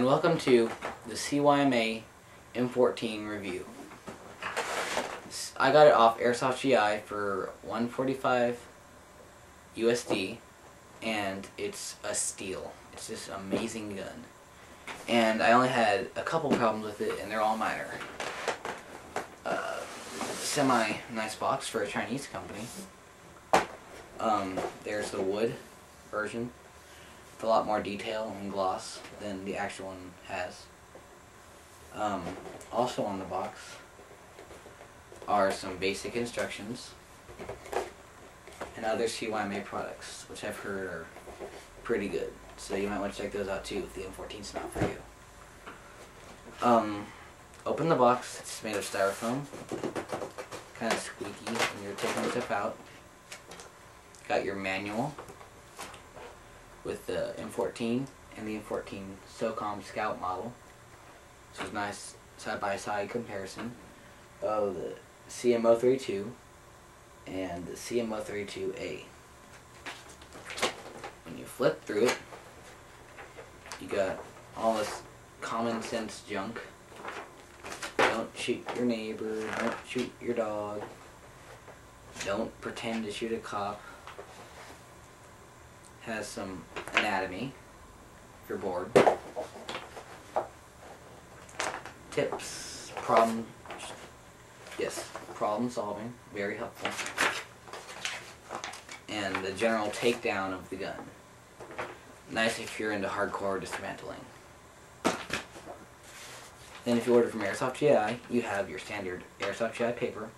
welcome to the CYMA M14 review. I got it off Airsoftgi for $145 USD, and it's a steal. It's just an amazing gun. And I only had a couple problems with it, and they're all minor. Semi-nice box for a Chinese company. There's the wood version. With a lot more detail and gloss than the actual one has. Also on the box are some basic instructions and other CYMA products, which I've heard are pretty good. So you might want to check those out too if the M14's not for you. Open the box. It's made of styrofoam. Kind of squeaky when you're taking stuff out. Got your manual with the M14 and the M14 SOCOM Scout model. This is nice side-by-side comparison of the CM.032 and the CM.032A. When you flip through it, you got all this common sense junk. Don't shoot your neighbor, don't shoot your dog, don't pretend to shoot a cop. Has some anatomy if you're bored. Tips, problem solving, very helpful. And the general takedown of the gun. Nice if you're into hardcore dismantling. Then if you order from Airsoftgi, you have your standard Airsoftgi paper,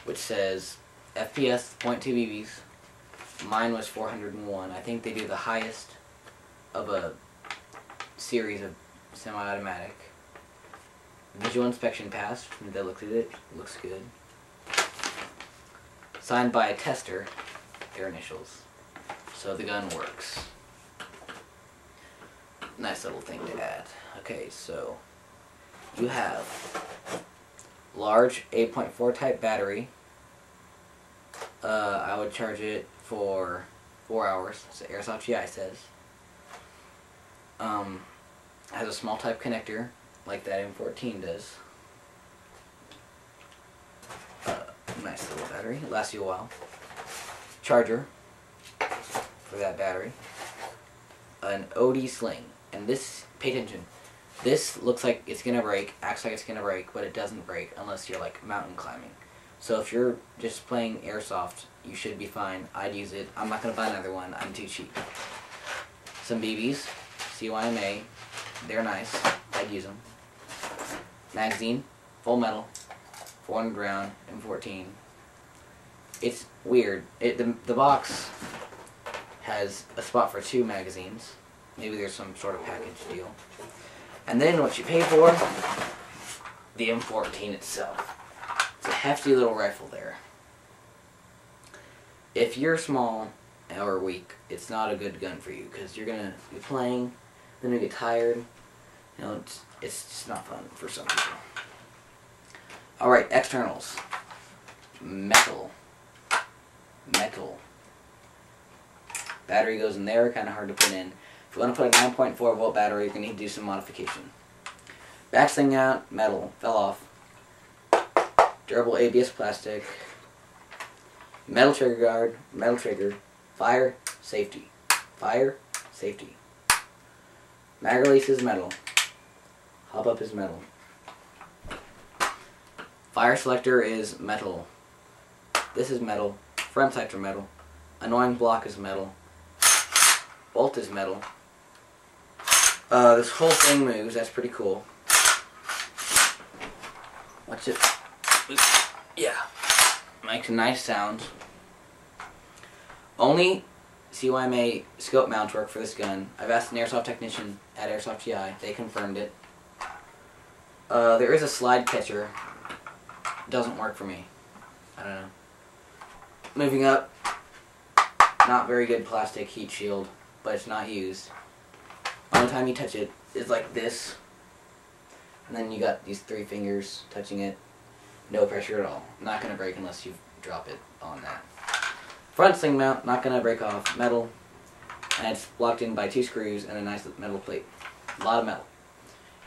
which says FPS .2 BBs. Mine was 401. I think they do the highest of a series of semi-automatic. Visual inspection passed. They looked at it. Looks good. Signed by a tester. Their initials. So the gun works. Nice little thing to add. Okay, so you have large 8.4 type battery. I would charge it for 4 hours, so Airsoftgi says. Has a small type connector, like that M14 does. Nice little battery, lasts you a while. Charger for that battery. An OD sling, and this, pay attention, this looks like it's gonna break, acts like it's gonna break, but it doesn't break unless you're like mountain climbing. So if you're just playing airsoft, you should be fine. I'd use it. I'm not going to buy another one. I'm too cheap. Some BBs. CYMA. They're nice. I'd use them. Magazine. Full metal. 400 round. M14. It's weird. The box has a spot for 2 magazines. Maybe there's some sort of package deal. And then what you pay for, the M14 itself. It's a hefty little rifle there. If you're small or weak, it's not a good gun for you because you're gonna be playing, then you get tired. You know, it's just not fun for some people. All right, externals. Metal. Battery goes in there. Kind of hard to put in. If you want to put a 9.4 volt battery, you're gonna need to do some modification. Back thing out. Metal fell off. Durable ABS plastic, metal trigger guard, metal trigger, fire, safety. Mag release is metal, hop up is metal. Fire selector is metal. This is metal, front sights are metal, annoying block is metal, bolt is metal. This whole thing moves, that's pretty cool. Watch it. Yeah, makes a nice sound. Only CYMA scope mounts work for this gun. I've asked an airsoft technician at Airsoftgi. They confirmed it. There is a slide catcher. Doesn't work for me. I don't know. Moving up. Not very good plastic heat shield, but it's not used. Only time you touch it is like this. And then you got these 3 fingers touching it. No pressure at all. Not going to break unless you drop it on that. Front sling mount, not going to break off. Metal. And it's locked in by 2 screws and a nice metal plate. A lot of metal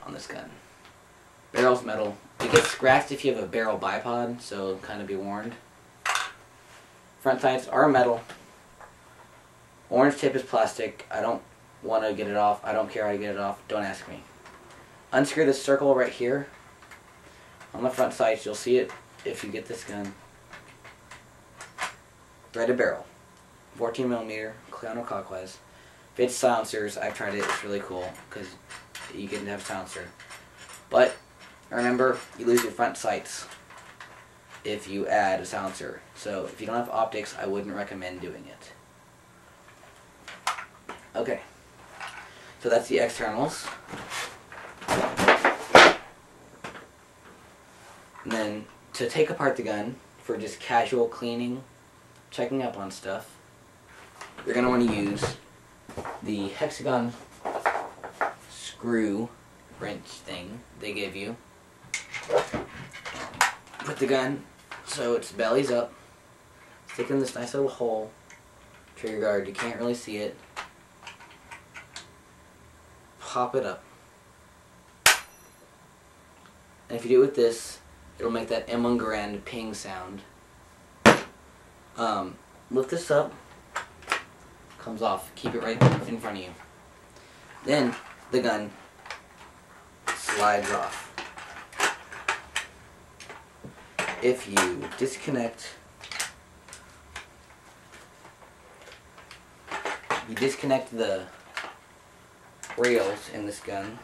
on this gun. Barrel's metal. It gets scratched if you have a barrel bipod, so kind of be warned. Front sights are metal. Orange tip is plastic. I don't want to get it off. I don't care how to get it off. Don't ask me. Unscrew this circle right here. On the front sights, you'll see it if you get this gun. Threaded barrel. 14mm, counterclockwise. Fits silencers. I've tried it. It's really cool because you can have silencer. But remember, you lose your front sights if you add a silencer. So if you don't have optics, I wouldn't recommend doing it. Okay. So that's the externals. And then to take apart the gun for just casual cleaning, checking up on stuff, you're going to want to use the hexagon screw wrench thing they give you. Put the gun so its belly's up. Stick it in this nice little hole. Trigger guard, you can't really see it. Pop it up. And if you do it with this, it'll make that M1 Garand ping sound. Lift this up. Comes off. Keep it right in front of you. Then the gun slides off. If you disconnect the rails in this gun,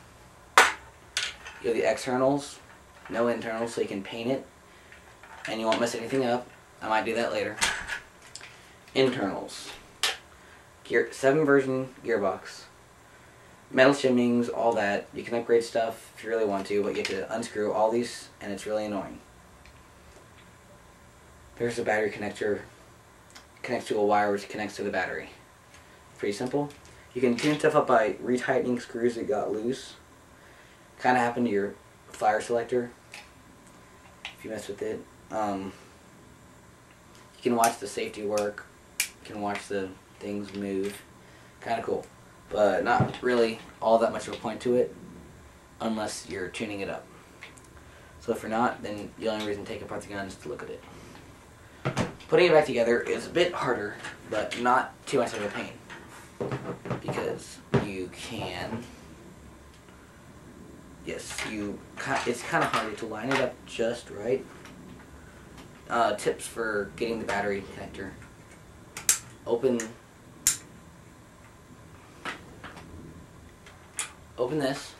you have the externals, no internals, so you can paint it and you won't mess anything up. I might do that later. Internals. 7 version gearbox. Metal shimmings, all that. You can upgrade stuff if you really want to, but you have to unscrew all these and it's really annoying. There's a battery connector. Connects to a wire which connects to the battery. Pretty simple. You can tune stuff up by retightening screws that got loose. Kind of happened to your fire selector if you mess with it. You can watch the safety work. You can watch the things move. Kind of cool. But not really all that much of a point to it unless you're tuning it up. So if you're not, then the only reason to take apart the gun is to look at it. Putting it back together is a bit harder, but not too much of a pain. Because you can, it's kind of hard to line it up just right. Tips for getting the battery connector. Open this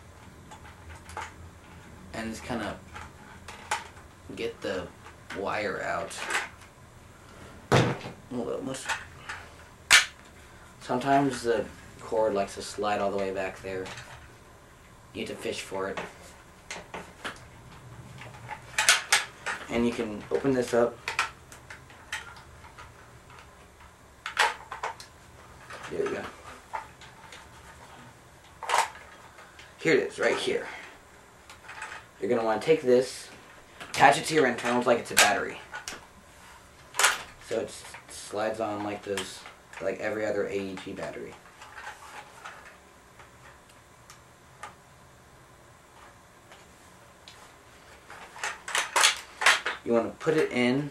and just kind of get the wire out. Sometimes the cord likes to slide all the way back there. You have to fish for it. And you can open this up. There we go. Here it is, right here. You're going to want to take this, attach it to your internals like it's a battery. So it slides on like those, like every other AEG battery. You want to put it in.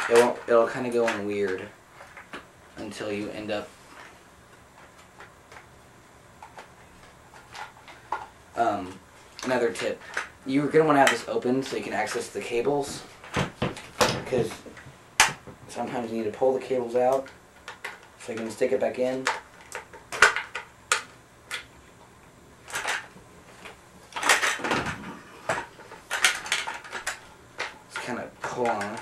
It'll kind of go in weird until you end up another tip. You're going to want to have this open so you can access the cables, because sometimes you need to pull the cables out so you can stick it back in. Just kind of pull on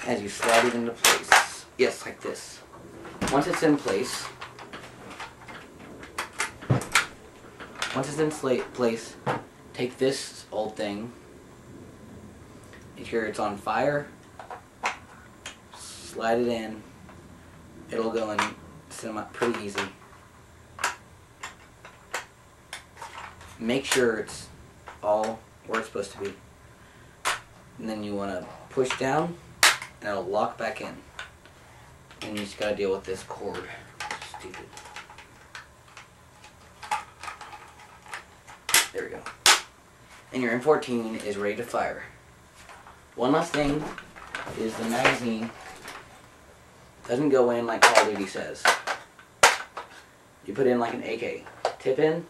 as you slide it into place. Yes, like this. Once it's in place, take this old thing, make sure it's on fire, slide it in, it'll go in pretty easy. Make sure it's all where it's supposed to be. And then you want to push down and it'll lock back in. And you just gotta deal with this cord. Stupid. and your M14 is ready to fire. One last thing is the magazine doesn't go in like Call of Duty says. You put in like an AK. Tip in,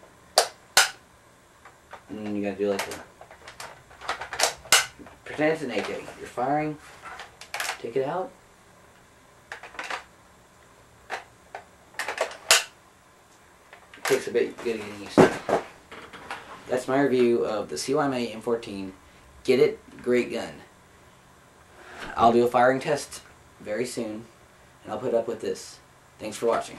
and then you gotta do like a... Pretend it's an AK. You're firing, take it out. It takes a bit getting used to. That's my review of the CYMA M14. Get it, great gun. I'll do a firing test very soon, and I'll put up with this. Thanks for watching.